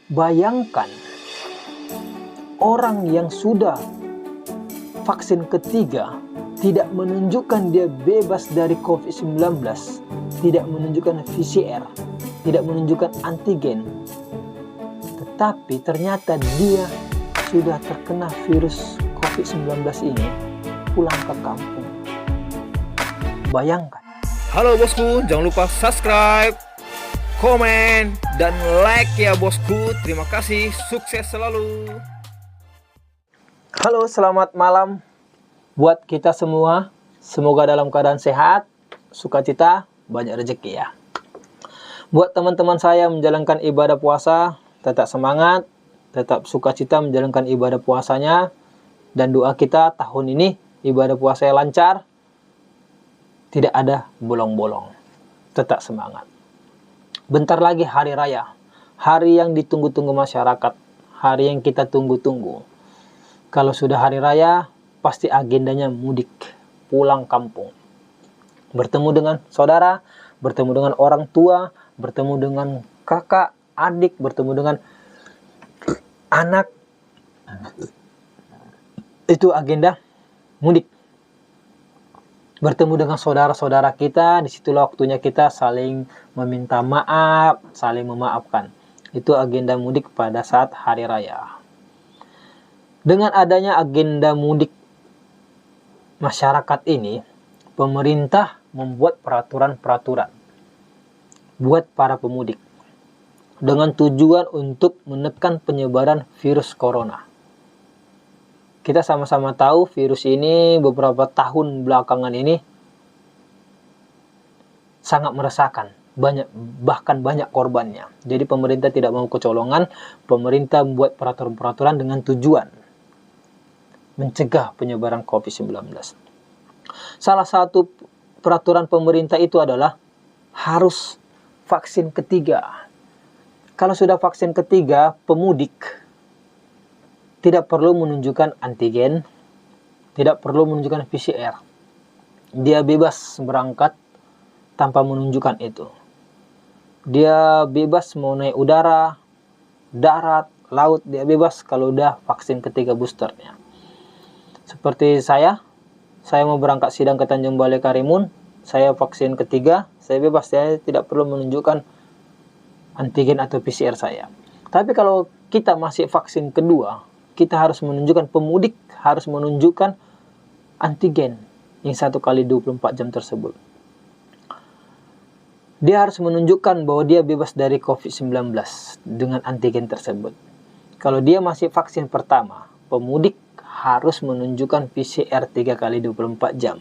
Bayangkan orang yang sudah vaksin ketiga tidak menunjukkan dia bebas dari COVID-19, tidak menunjukkan PCR, tidak menunjukkan antigen, tetapi ternyata dia sudah terkena virus COVID-19 ini pulang ke kampung. Bayangkan. Halo bosku, jangan lupa subscribe, komen, dan like ya bosku. Terima kasih, sukses selalu. Halo, selamat malam buat kita semua. Semoga dalam keadaan sehat, sukacita, banyak rezeki ya. Buat teman-teman saya menjalankan ibadah puasa, tetap semangat, tetap sukacita menjalankan ibadah puasanya. Dan doa kita tahun ini ibadah puasa lancar, tidak ada bolong-bolong. Tetap semangat. Bentar lagi hari raya, hari yang ditunggu-tunggu masyarakat, hari yang kita tunggu-tunggu. Kalau sudah hari raya, pasti agendanya mudik, pulang kampung. Bertemu dengan saudara, bertemu dengan orang tua, bertemu dengan kakak, adik, bertemu dengan anak. Itu agenda mudik. Bertemu dengan saudara-saudara kita, disitulah waktunya kita saling meminta maaf, saling memaafkan. Itu agenda mudik pada saat hari raya. Dengan adanya agenda mudik masyarakat ini, pemerintah membuat peraturan-peraturan buat para pemudik dengan tujuan untuk menekan penyebaran virus corona. Kita sama-sama tahu virus ini beberapa tahun belakangan ini sangat meresahkan, bahkan banyak korbannya. Jadi pemerintah tidak mau kecolongan, pemerintah membuat peraturan-peraturan dengan tujuan mencegah penyebaran COVID-19. Salah satu peraturan pemerintah itu adalah harus vaksin ketiga. Kalau sudah vaksin ketiga, pemudik tidak perlu menunjukkan antigen, tidak perlu menunjukkan PCR. Dia bebas berangkat tanpa menunjukkan itu. Dia bebas mau naik udara, darat, laut, dia bebas kalau udah vaksin ketiga boosternya. Seperti saya mau berangkat sidang ke Tanjung Balai Karimun, saya vaksin ketiga, saya bebas, saya tidak perlu menunjukkan antigen atau PCR saya. Tapi kalau kita masih vaksin kedua, kita harus menunjukkan, pemudik harus menunjukkan antigen yang 1 kali 24 jam tersebut. Dia harus menunjukkan bahwa dia bebas dari COVID-19 dengan antigen tersebut. Kalau dia masih vaksin pertama, pemudik harus menunjukkan PCR 3 kali 24 jam.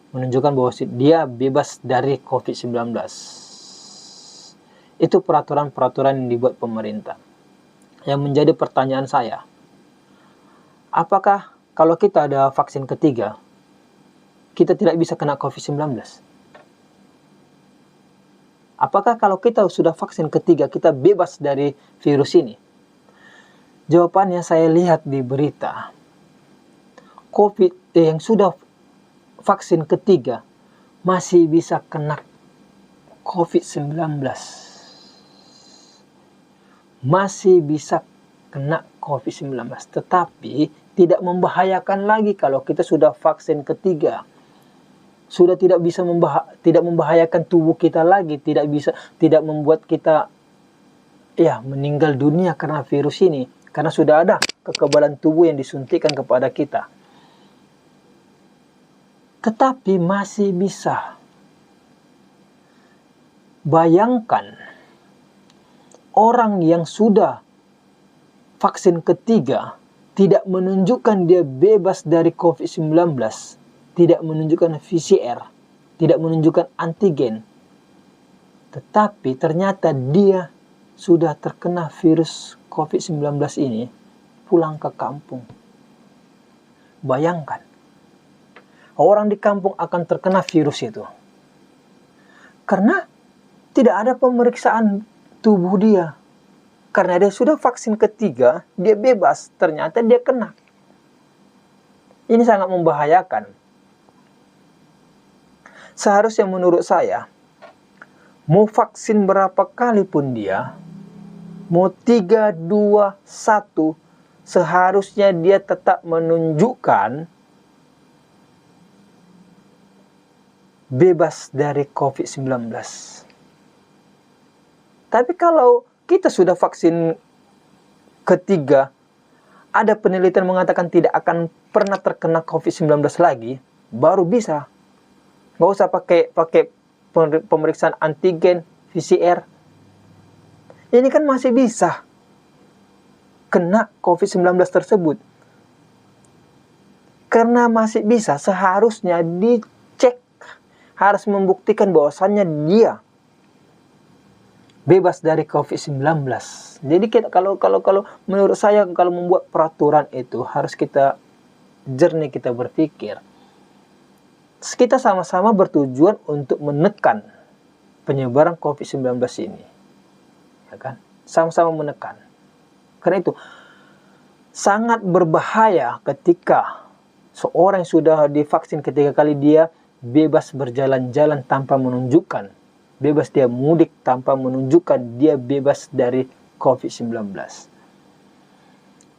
Menunjukkan bahwa dia bebas dari COVID-19. Itu peraturan-peraturan yang dibuat pemerintah. Yang menjadi pertanyaan saya, apakah kalau kita ada vaksin ketiga, kita tidak bisa kena COVID-19? Apakah kalau kita sudah vaksin ketiga, kita bebas dari virus ini? Jawabannya saya lihat di berita, COVID yang sudah vaksin ketiga masih bisa kena COVID-19. Masih bisa kena COVID-19, tetapi tidak membahayakan lagi kalau kita sudah vaksin ketiga. Sudah tidak bisa tidak membahayakan tubuh kita lagi, tidak membuat kita meninggal dunia karena virus ini. Karena sudah ada kekebalan tubuh yang disuntikan kepada kita. Tetapi masih bisa. Bayangkan orang yang sudah vaksin ketiga tidak menunjukkan dia bebas dari COVID-19, tidak menunjukkan PCR, tidak menunjukkan antigen, tetapi ternyata dia sudah terkena virus COVID-19 ini pulang ke kampung. Bayangkan, orang di kampung akan terkena virus itu. Karena tidak ada pemeriksaan tubuh dia. Karena dia sudah vaksin ketiga, dia bebas, ternyata dia kena. Ini sangat membahayakan. Seharusnya menurut saya, mau vaksin berapa kali pun dia, mau 3, 2, 1, seharusnya dia tetap menunjukkan bebas dari COVID-19. Tapi kalau kita sudah vaksin ketiga, ada penelitian mengatakan tidak akan pernah terkena COVID-19 lagi, baru bisa. Nggak usah pakai pemeriksaan antigen, PCR. Ini kan masih bisa kena COVID-19 tersebut. Karena masih bisa, seharusnya dicek, harus membuktikan bahwasannya dia bebas dari COVID-19. Jadi kalau menurut saya, kalau membuat peraturan itu harus kita jernih, kita berpikir. Kita sama-sama bertujuan untuk menekan penyebaran COVID-19 ini. Ya kan? Sama-sama menekan. Karena itu sangat berbahaya ketika seorang yang sudah divaksin ketiga kali dia bebas berjalan-jalan tanpa menunjukkan, bebas dia mudik tanpa menunjukkan dia bebas dari COVID-19.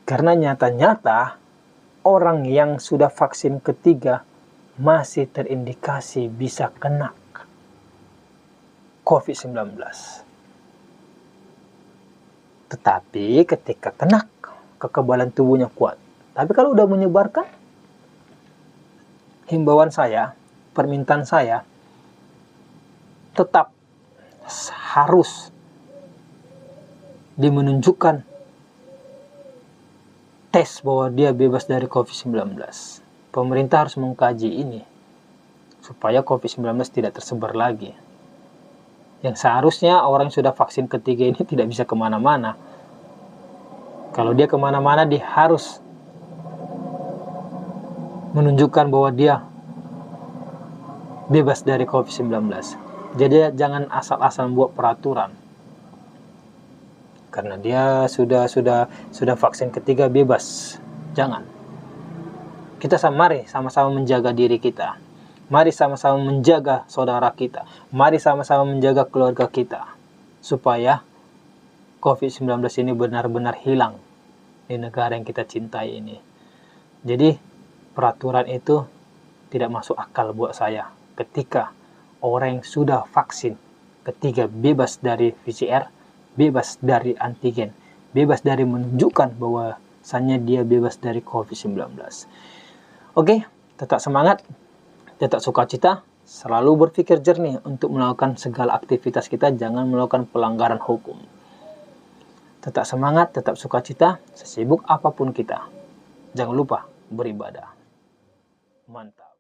Karena nyata-nyata orang yang sudah vaksin ketiga masih terindikasi bisa kena COVID-19. Tetapi ketika kena, kekebalan tubuhnya kuat. Tapi kalau udah menyebarkan, himbauan saya, permintaan saya, tetap harus dimenunjukkan tes bahwa dia bebas dari COVID-19. Pemerintah harus mengkaji ini supaya COVID-19 tidak tersebar lagi. Yang seharusnya orang yang sudah vaksin ketiga ini tidak bisa kemana-mana. Kalau dia kemana-mana, dia harus menunjukkan bahwa dia bebas dari COVID-19. Jadi jangan asal-asal buat peraturan. Karena dia sudah vaksin ketiga bebas. Jangan. Kita mari sama-sama menjaga diri kita. Mari sama-sama menjaga saudara kita. Mari sama-sama menjaga keluarga kita. Supaya COVID-19 ini benar-benar hilang di negara yang kita cintai ini. Jadi peraturan itu tidak masuk akal buat saya. Ketika orang yang sudah vaksin ketiga bebas dari PCR, bebas dari antigen, bebas dari menunjukkan bahwasannya dia bebas dari COVID-19. Oke, tetap semangat, tetap sukacita, selalu berpikir jernih untuk melakukan segala aktivitas kita, jangan melakukan pelanggaran hukum. Tetap semangat, tetap sukacita, sesibuk apapun kita. Jangan lupa beribadah. Mantap.